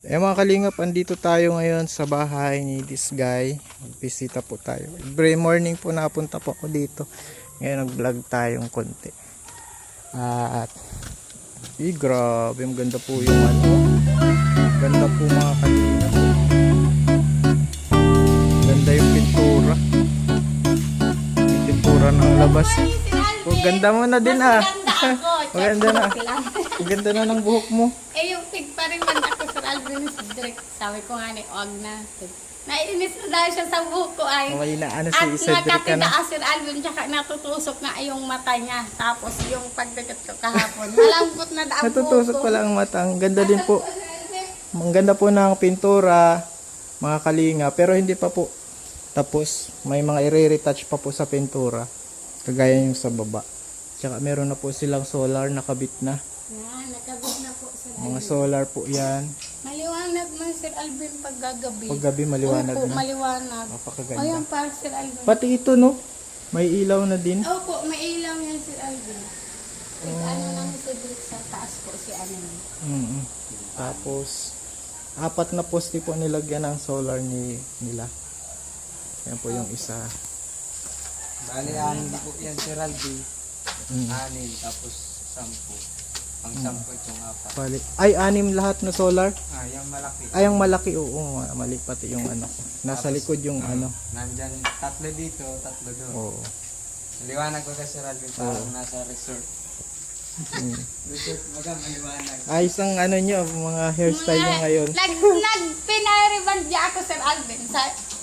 Mga kalingap, andito tayo ngayon sa bahay ni this guy. Bisita po tayo. Every morning po napunta po ako dito. Ngayon nag-vlog tayong konti. At grabe, maganda po yung ano. Ganda po mga kalingap. Ganda yung pintura. Yung pintura ng labas. Oh, ganda mo na din ah. Maganda na. Ang ganda na ng buhok mo. Yung pig pa rin man ako sa Alvin si Direk. Sabi ko nga ni Og na. Naiinis na dahil siya sa buhok ko ay. Okay na ano At si Cedric ka na. nakatida Sir Alvin tsaka natutusok na yung mata niya. Tapos yung pagdagat ko kahapon. Malambot na daang buhok ko. Natutusok pala ang mata. Ang ganda din po. Ang ganda po ng pintura, mga kalinga. Pero hindi pa po tapos. May mga i-retouch pa po sa pintura. Kagaya yung sa baba. Tsaka meron na po silang solar nakabit na. Yan, nakabit na po Sir Alvin. Mga solar po yan. Maliwanag man Sir Alvin pag gagabi. Pag gabi maliwanag Opo, na. maliwanag. Napakaganda. Ayan pa Sir Alvin. Pati ito no, may ilaw na din. Opo, may ilaw yan Sir Alvin. Ano lang si Cedric sa taas po si ano. Tapos, 4 na poste po nilagyan ng solar nila. Yan po yung isa. Bali, 6 po yan si Raldi. 6, tapos 10. Pang 10 itong 4. Bali. Ay, 6 lahat na solar. Yung malaki. Ay, ang malaki, oo. Mali pati yung ano. Nasa likod yung ano. Nandyan, 3 dito, 3 doon. Oo. Maliwanag ko kasi Raldi, parang nasa resort. Resort, maliwanag. Ayos ang ano nyo, mga hairstyle nyo ngayon. Nagpinariband niya ako Sir Alvin.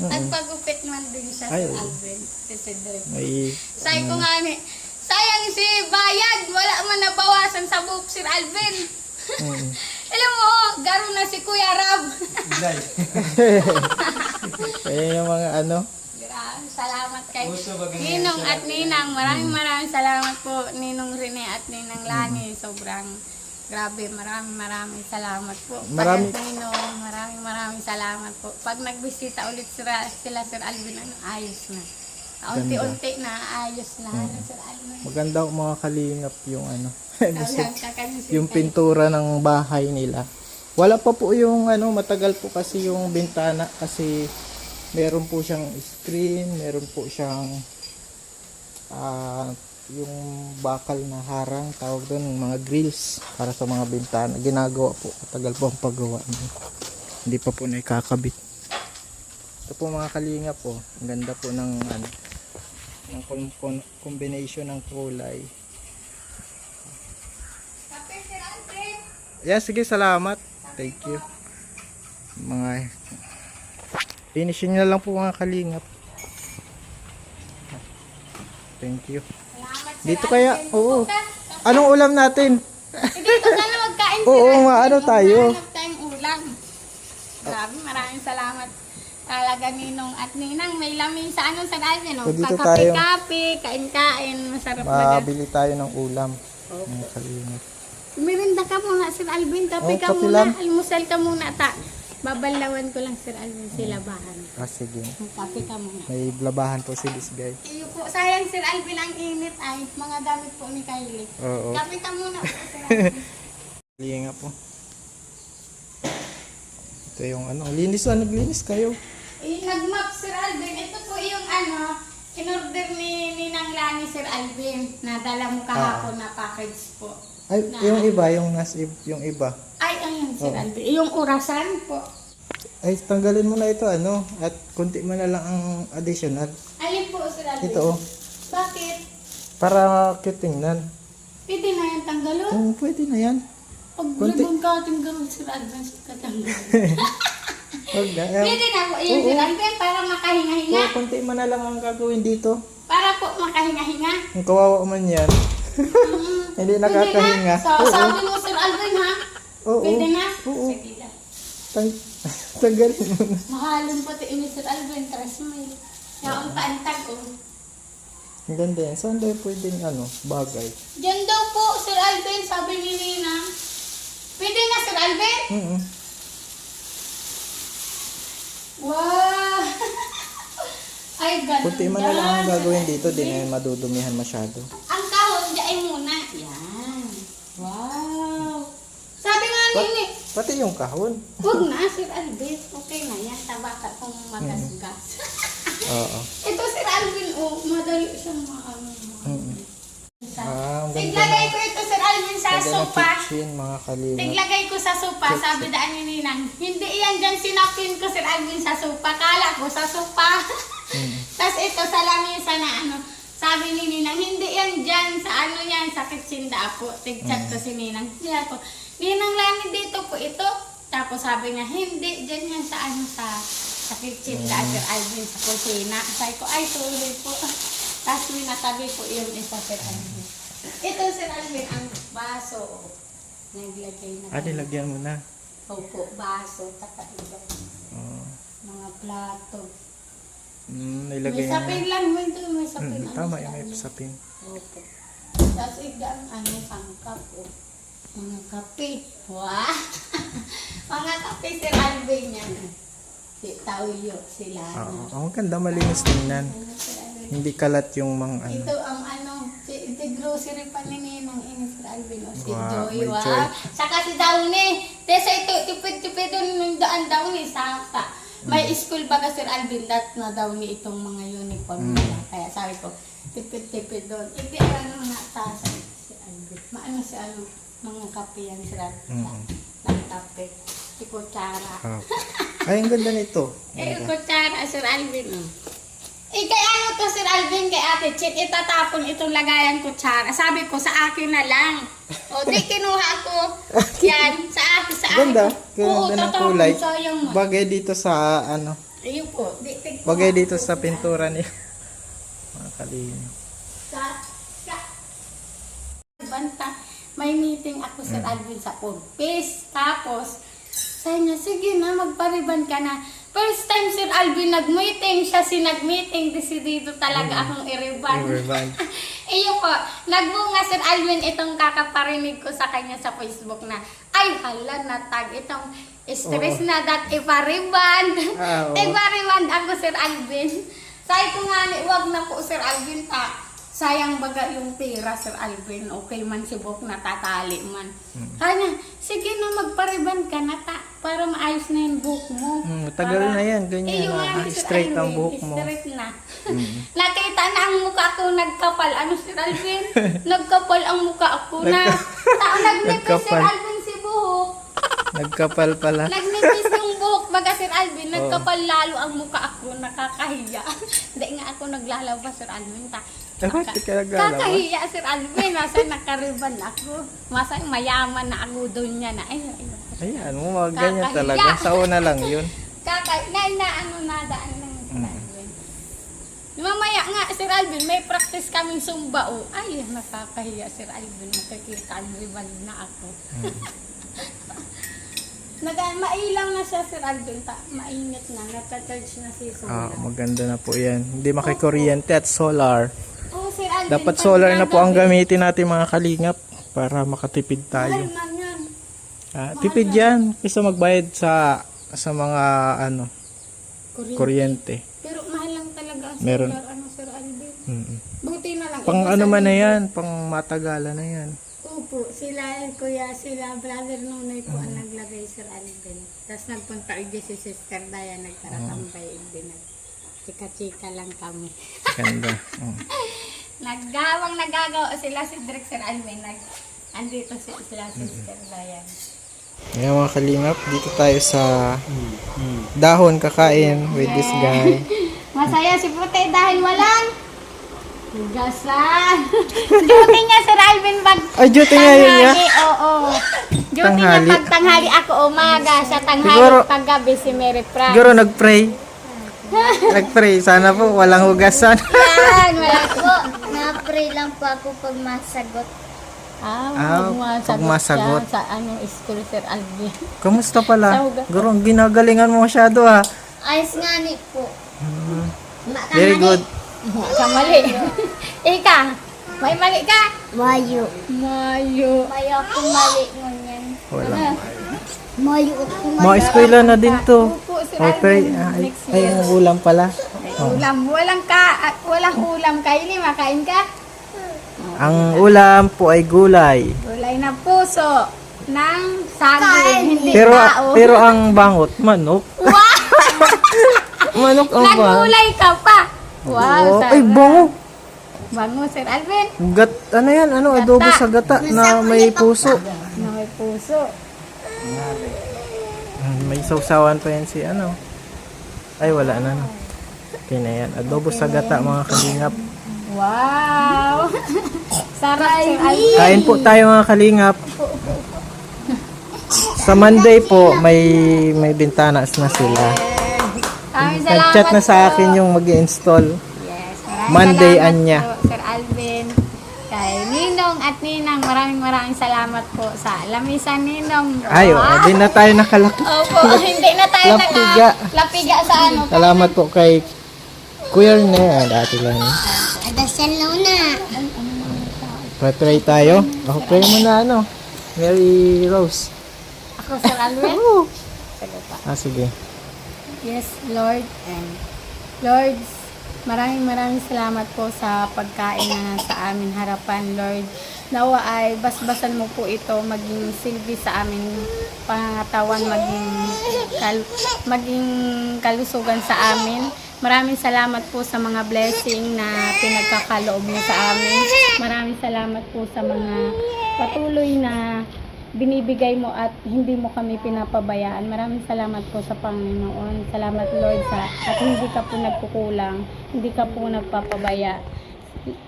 Nagpagupit man din siya Ay, Sir Alvin. Si Cedric. May, Sabi ko nga ni, sayang si Bayad, wala man nabawasan sa buhok Sir Alvin. Alam mo, garo na si Kuya Rab. kaya yung mga ano. Grabe, salamat kay Gusto ba ganyan Ninong siya? at Ninang. Maraming salamat po Ninong Rene at Ninang Lani. Sobrang grabe, maraming salamat po. Marami- Pag Ninong, maraming salamat po. Pag nagbisita ulit sila Sir Alvin, ayos na. Unti-unti na ayos na Sir Alvin. Maganda ang mga kalingap yung ano. Kakanisin yung pintura ng bahay nila. Wala pa po yung ano, matagal po kasi yung bintana kasi meron po siyang screen, meron po siyang yung bakal na harang, tawag doon, mga grills para sa mga bintana. Ginagawa po, matagal po ang paggawa niya. Hindi pa po naikakabit. Ito po mga kalingap po, ang ganda po ng ano, ng combination ng kulay. Kape, Sir Alvin. Yeah, sige, salamat. Thank you. Mga finishin na lang po mga kalingap. Thank you. Salamat, Sir Dito kaya, Alvin. oo. Bukas, Anong ulam natin? dito sana magkain Oo, Sir Alvin. ano tayo? Maghanap tayong ulam. Grabe, maraming salamat. Talaga Ninong at Ninang, may lamin sa ano Sir Alvin. So, dito tayo. Kakape-kape, kain-kain, masarap na. Mabili tayo ng ulam. Mga kalingap. Merinda ka muna Sir Alvin, kape Oo, ka kape muna, lang. almusal ka muna. Babalawan ko lang Sir Alvin si labahan. Sige. Kape ka muna. May labahan po si this guy. Iyo po, sayang Sir Alvin ang init ay mga damit po ni Kylie. Oo. Kape ka muna po Sir Alvin. Kalingap po. Ito yung ano. Linis na, naglinis kayo. Nag-map Sir Alvin, ito po yung ano, in-order ni Ninang Lani Sir Alvin. Nadala mo kahapon na package po. Ay, yung iba, yung iba. Ay, ayun Sir Alvin. Yung orasan po. Ay, tanggalin mo na ito, ano, at konti mo na lang ang additional. Alin po Sir Alvin? Ito, oh, Bakit? para kitingnan. Pwede na yan tanggalon? Oh, pwede na yan. Pag Konti. ribbon cutting gano'n Sir Alvin, katanggal. Wag na. Pwede na po yun Sir Alvin para makahinga-hinga. So, konti mo na lang ang gagawin dito. Para po makahinga-hinga. Ang kawawa man yan. Hindi nakakahinga. Pwede na. So, sabi mo Sir Alvin ha? Oo. Pwede na? Oo. Sige lang. Tanggalin mo na. Mahalin pati ini Sir Alvin, 3,000. Kaya ang paantag oh. Ang ganda yan. Saan tayo pwedeng ano, bagay? Diyan daw po Sir Alvin, sabi ni Nina. Pwede na Sir Alvin? Wow! Ay, ganun. Kunti man na lang ang gagawin dito. Di na yan madudumihan masyado. Ang kahon, diyan muna. Yan. Wow! Sabi nga ni Pati yung kahon. Huwag na, Sir Alvin. Okay na yan. Tabaka kung magasgas. Oo. Ito, Sir Alvin, oh, madali siyang maano. Ang ganda Tiglagay ko ito, Sir Alvin, sa Ganda ng sopa. kitchen, mga kalingap. Tiglagay ko sa sopa, sabi daan ni Ninang. Hindi yan dyan sinapin ko, Sir Alvin, sa sopa. Kala ko sa sopa. Tapos ito, sa lamesa na ano. Sabi ni Ninang, hindi yan dyan, sa ano yan, sa kitchinda po. Tigchat ko si Ninang. Siya po, Ninang Lani, dito po ito. Tapos sabi niya, hindi, dyan yan sa ano, sa kitchinda, Sir Alvin, sa kusina. Sabi ko, ay, tuloy po. Tapos minatabi po yung isa, Sir Alvin. Ito, Sir Alvin, ang baso. Naglagay na. Nilagyan mo na. Opo, baso, kakaiba. Oo. Mga plato. Nilagay May na. sapin lang mo ito, may sapin. Tama yung may sapin. Opo. Tapos igang ano, sangkap o. Mga kape. Wah! Mga kape, Sir Alvin yan. Si Tauyo, sila. Oo. Ang ganda, malinis tingnan. Hindi kalat yung mga ano. Ito ang ano, si grocery pa ni Ninang ini, Sir Alvin. O, si Wow, Joy, may Joy. Saka si Downy. Tesa ito, tipid-tipid doon yung daan Downy, saka. May school baga, Sir Alvin, that na Downy itong mga uniform nila. Kaya sabi ko, tipid-tipid doon. Hindi ano natasa si Alvin. Maano si ano, mga kape yan, Sir Alvin. Nagkape. Si kutsara. Ay, ang ganda nito. Kutsara, Sir Alvin. Kay ano to, Sir Alvin, kay Ate Chick, itatapon itong lagayan kutsara. Sabi ko, sa akin na lang. O, di kinuha ko. Yan, sa akin, sa akin. Ganda. Oo, Ganda ng tatapon, kulay. sayang mo. Bagay dito sa ano. Ayun po. Bagay dito sa pintura niya. Mga kalingap. Banta, may meeting ako, Sir Alvin, sa Purpose. Tapos, sabi niya, sige na, magpariban ka na. First time, Sir Alvin, nag-meeting siya, nag-meeting, desidido talaga akong i-riban. Iyo po, nagbunga, Sir Alvin, itong kakaparinig ko sa kanya sa Facebook na, ay, hala, natag, itong stress na dat ipariban. Ipariban ako, Sir Alvin. Sabi ko nga, wag na po, Sir Alvin, sayang baga yung pera, Sir Alvin. Okay man si Bok, natatali man. Kanya, sige na, magpariban ka na para maayos na yung buhok mo. Tagal na yan, ganyan na. Straight ang buhok mo. Straight na. Nakita na ang mukha ko nagkapal. Ano, Sir Alvin? Nagkapal ang mukha ko na. Nagnipis, Sir Alvin, si buhok. Nagkapal pala. Nagnipis yung buhok, baga, Sir Alvin. Nagkapal lalo ang mukha ko. Nakakahiya. Hindi nga ako naglalabas, Sir Alvin. Bakit ka naglalabas? Kakahiya, Sir Alvin. Masa nakariban ako. Masa mayaman na ako doon niya na. Ayan, mga ganyan talaga. Sa una lang yun. Ano nadaan lang, Sir Alvin. Mamaya nga, Sir Alvin, may practice kaming Zumba. Ay, nakakahiya, Sir Alvin. Makikita ang riban na ako. Mailang na siya, Sir Alvin. Mainit na. Nagka-charge na si Solar. Maganda na po yan. Hindi makikuryente at solar. Sir Alvin, Dapat solar na po ang gamitin natin, mga kalingap, para makatipid tayo. Mahal man yan. Tipid yan kaysa magbayad sa mga ano kuryente. Pero mahal lang talaga ang Meron. solar, Sir Alvin. Buti na lang. Pang ito ano sa man na libo. yan, pang matagalan na yan. Opo, sila, kuya, sila, brother Nonoy po ang naglagay, Sir Alvin. Tapos nagpunta igi si Sister Daya, nagtaratambay din. Chika-chika lang kami. Ganda. Nagagawa sila si Drake, Sir Alvin. Andito sila Sister Daya. Ngayon, mga kalingap, dito tayo sa dahon kakain with this guy. Masaya si Pute dahil walang hugasan. Duty niya, Sir Alvin, pag Ay, duty nga yun niya? Oo. Duty Tanghali. niya pag tanghali ako umaga, sa tanghali Siguro- paggabi si Mary Frank. Siguro nag-pray. Nag-pray. Sana po walang hugasan. Yan, wala po. Na-pray lang po ako pag masagot. Pag masagot. Siya sa school, Sir Alvin. Kamusta Sa pala? hugas. Guro, ginagalingan mo masyado ha. Ayos nga ni po. Very good. Kamali. Ika, may mali ka? Mayo. Mayo. Mayo ako mali ngunyan. Wala. Mayo ako mali. Mga eskwela na din to. Opo, Sir Okay. Alvin. Next Ay, year. ang ulam pala. Ulam. Walang ulam. Kaili, makain ka? Ang ulam po ay gulay. Gulay na puso. ng saging, hindi Pero, tao. pero ang bangot, manok. Manok ang bangot. Nagulay ka pa. Wow, Ay, sarap. bango. Bango, Sir Alvin. Ano yan? Ano? Adobo sa gata na may puso. Na may puso. May sausawan pa yan si ano. Ay, wala na. No. Okay na yan. Adobo sa gata, mga kalingap. Wow! Sarap, Sir Alvin. Kain po tayo, mga kalingap. Sa Monday po, may bintana na sila. Maraming Nag-chat na sa po. akin yung mag-install. Yes, maraming Monday, salamat Anya. po, Sir Alvin. Kay Ninong at Ninang, maraming salamat po sa lamisan Ninong. Ay, di na tayo nakalaki. Opo, hindi na tayo Lapiga. lapiga sa ano. Salamat po kay Kuya Rene. Dati lang. Adasal na. Pray tayo. Ako pray mo na ano. Mary Rose. Ako, Sir Alvin. Sige. Yes, Lord. And Lord, maraming salamat po sa pagkain na sa amin harapan, Lord. Nawa ay basbasan mo po ito maging silbi sa aming pangangatawan, maging kalusugan sa amin. Maraming salamat po sa mga blessing na pinagkakaloob mo sa amin. Maraming salamat po sa mga patuloy na binibigay mo at hindi mo kami pinapabayaan. Maraming salamat po sa Panginoon. Salamat, Lord, at hindi ka po nagkukulang, hindi ka po nagpapabaya.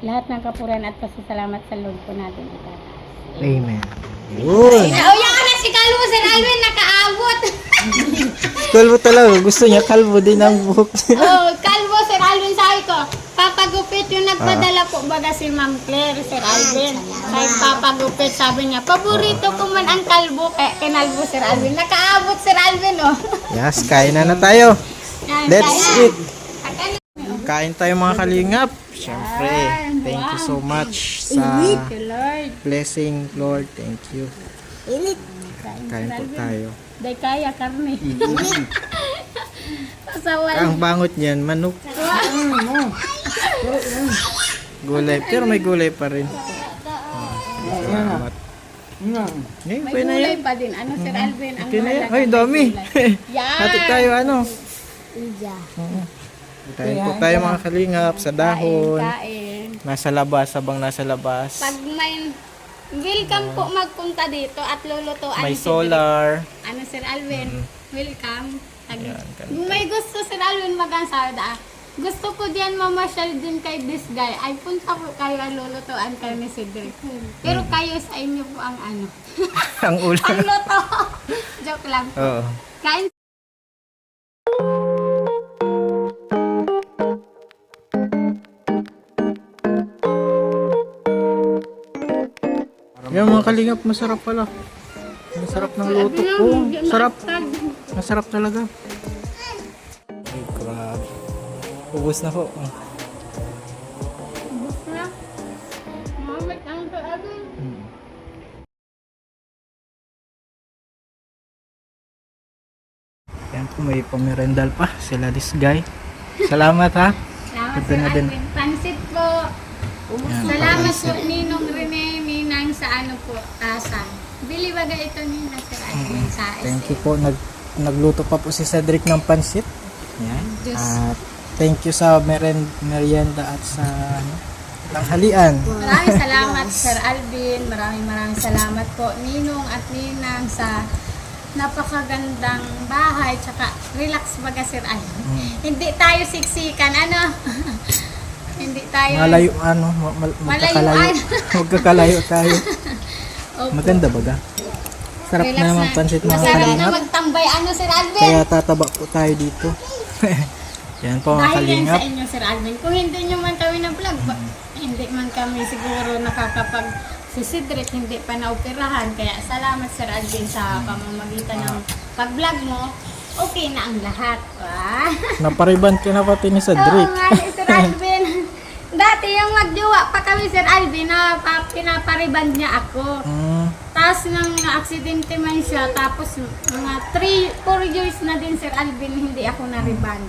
Lahat ng kapuran at pasasalamat sa Lord po natin ito. Amen. Yun. Nauya ka na si Kalbo, Sir Alvin, nakaabot. Kalbo talaga. Gusto niya kalbo din ang buhok. Oh, Kalbo, Sir Alvin, sabi ko, papagupit yung nagpadala po baga si Ma'am Claire, Sir Alvin. Kahit papagupit, sabi niya, paborito ko man ang kalbo, kaya kinalbo, Sir Alvin. Nakaabot, Sir Alvin, oh. Yes, kain na tayo. Yan, Let's kaya. eat. Kain tayo, mga kalingap. Siyempre, thank you so much sa Thank you, Lord. blessing, Lord. Thank you. Kain po tayo. Day kaya, karne. Pasawal. Ang bangot niyan, manok. Gulay. Pero may gulay pa rin. Salamat. May pwede na gulay yan. pa din. Ano, Sir Alvin? Ang Okay na yan. mahalaga Ay, may dami. gulay. Yan. Hati tayo, ano. Kain po tayo, mga kalingap, sa dahon. Kain. Nasa labas, habang nasa labas. Pag may welcome po magpunta dito at lulutuan May si solar. Ano, Sir Alvin? Welcome. Yan, Kung may gusto, Sir Alvin, mag-ansada. Gusto ko diyan mamasyal din kay this guy. Ay, punta po kayo at lulutuan kayo ni Cedric. Pero kayo sa inyo po ang ano. Ang ulam. ang luto. Joke lang. Oo. Kain. Yan, mga kalingap, masarap pala. Masarap ng luto ko. Sarap. Masarap talaga. Ay, grabe. Ubus na po. Mamit ang Sir Alvin. Yan po, may pamerendal pa. Sila this guy. Salamat, ha. Salamat, Ito Sir na din. Alvin. Pansit po. Yan, Salamat pansit. po, Ninong Rene, Ninang sa ano po, asan. Bili baga ito nila, Sir Alvin, sa Thank you po. Nagluto pa po si Cedric ng pansit. Yan. Diyos. At thank you sa merienda at sa tanghalian. Maraming salamat, Sir Alvin. Maraming salamat po, Ninong at Ninang, sa napakagandang bahay. Tsaka, relax baga, Sir Alvin. Hindi tayo siksikan, ano? Hindi tayo... Malayo, ano, magkakalayo. Malayuan. Magkakalayo tayo. Opo. Maganda baga. Sarap Relax na naman pansit, mga Masarap na kalingap. magtambay, ano, Sir Alvin? Kaya tataba po tayo dito. Yan po, mga Dahil yan kalingap. sa inyo, Sir Alvin. Kung hindi nyo man kami na-vlog, hindi man kami siguro nakakapag si Cedric hindi pa naoperahan. Kaya salamat, Sir Alvin, sa pamamagitan ng pag-vlog mo. Okay na ang lahat. Ah. Napariban ka na pati ni Oo Cedric. nga, Sir Alvin. Dati yung magjowa pa kami, Sir Alvin, na pinapariban niya ako. Tapos nang na-aksidente man siya, tapos mga 4 years na din, Sir Alvin, hindi ako nariban.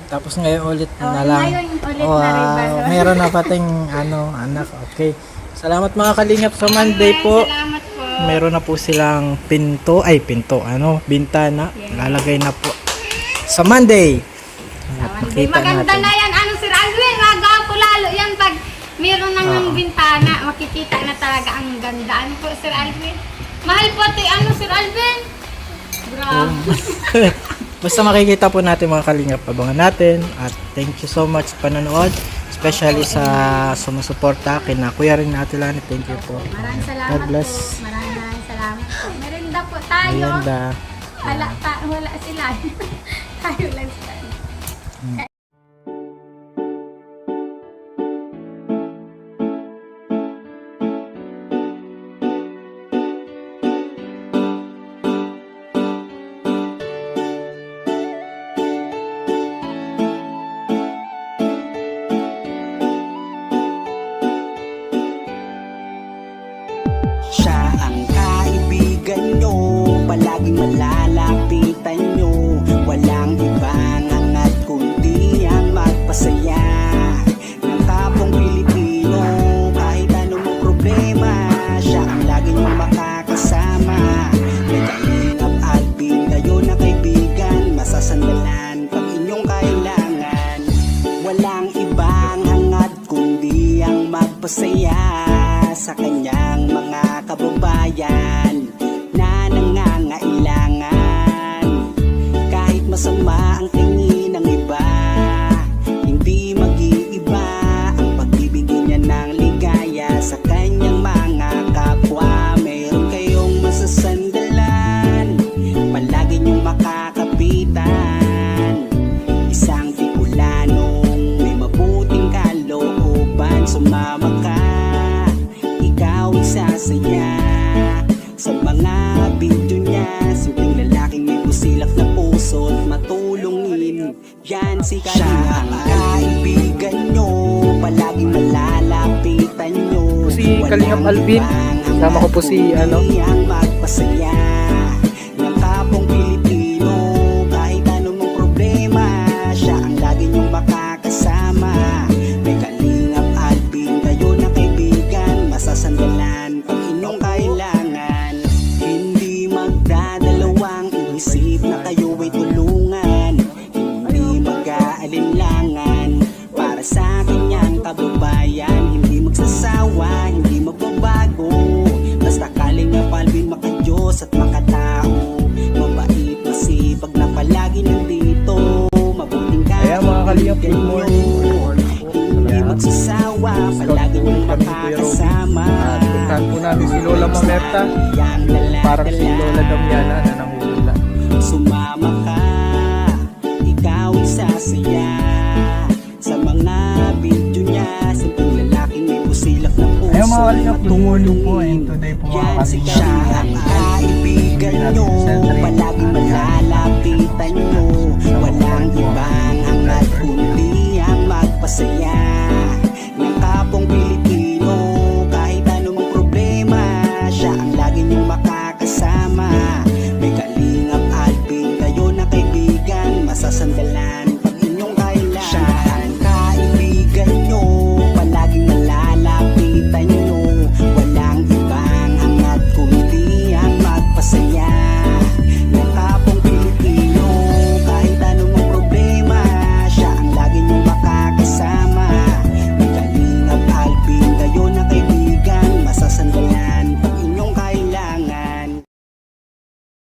Tapos ngayon ulit Oh, na lang. ngayon ulit na rin ba? Meron na pating anak. Okay. Salamat, mga kalingap, sa Monday po. Salamat po. meron na po silang bintana. Lalagay na po sa Monday. At makita Maganda natin. na yan. Ano, Sir Alvin? Magapo lalo yan pag meron nang ng bintana. Makikita na talaga ang ganda. Ano po, Sir Alvin? Mahal po ito. Ano, Sir Alvin? Grabe. Basta makikita po natin mga kalingap, abangan natin. At thank you so much sa panonood. Especially sa sumusuporta kina Kuya rin natin lang. Thank you po. Maraming salamat God bless. po. Maraming salamat po. Merinda po tayo. Merienda. Wala sila. Tayo lang sila. Siya ang kaibigan nyo, palaging malalapitan nyo. Walang ibang angat kundi ang magpasaya ng kapong Pilipino. Kahit anong problema, siya ang lagi nyong makakasama. May Kalingap Alvin, kayo na kaibigan, masasandalan pag inyong kailangan. Walang ibang hangat kundi ang magpasaya sa kanyang mga kababayan na nangangailangan. Kahit masama ang tingin ng iba, hindi mag-iiba ang pagbibigay niya ng ligaya sa kanyang mga kapwa. Meron kayong masasandalan, palagi niyong makakapitan. Isang Bicolanong may mabuting kalooban, sumama ka, ikaw isasaya sa mga video niya. Simpleng lalaking may busilak na puso at matulungin, yan si Kalingap. Siya ang kaibigan nyo, palaging malalapitan nyo. Si Kalingap Alvin, kasama ko po si ang magpasaya ng kapong Pilipino. Kahit anong problema, siya ang lagi nyong makakasama. May Kalingap Alvin, kayo na kaibigan, masasandalan pag inyong kailangan. Hindi magdadalawang isip na kayo ay tulungan. Hindi mag-aalinlangan para sa kanyang kababayan. Hindi magsasawa, hindi magbabago. Basta Kalingap Alvin, maka-Diyos at makatao. Mabait, masipag na palagi nandito. Mabuting Kaya mga Kalingap, good morning. hindi magsasawa, palagi niyong makakasama. At puntahan po namin si Lola Mamerta. Parang si Lola Damiana na nanguhula. Sumama ka, ikaw isasaya sa mga video niya. Simpleng lalaking may busilak na puso. Ayun mga Kalingap, good morning po. And today po mga Yan si Kalingap, siya ang kaibigan nyo, palagi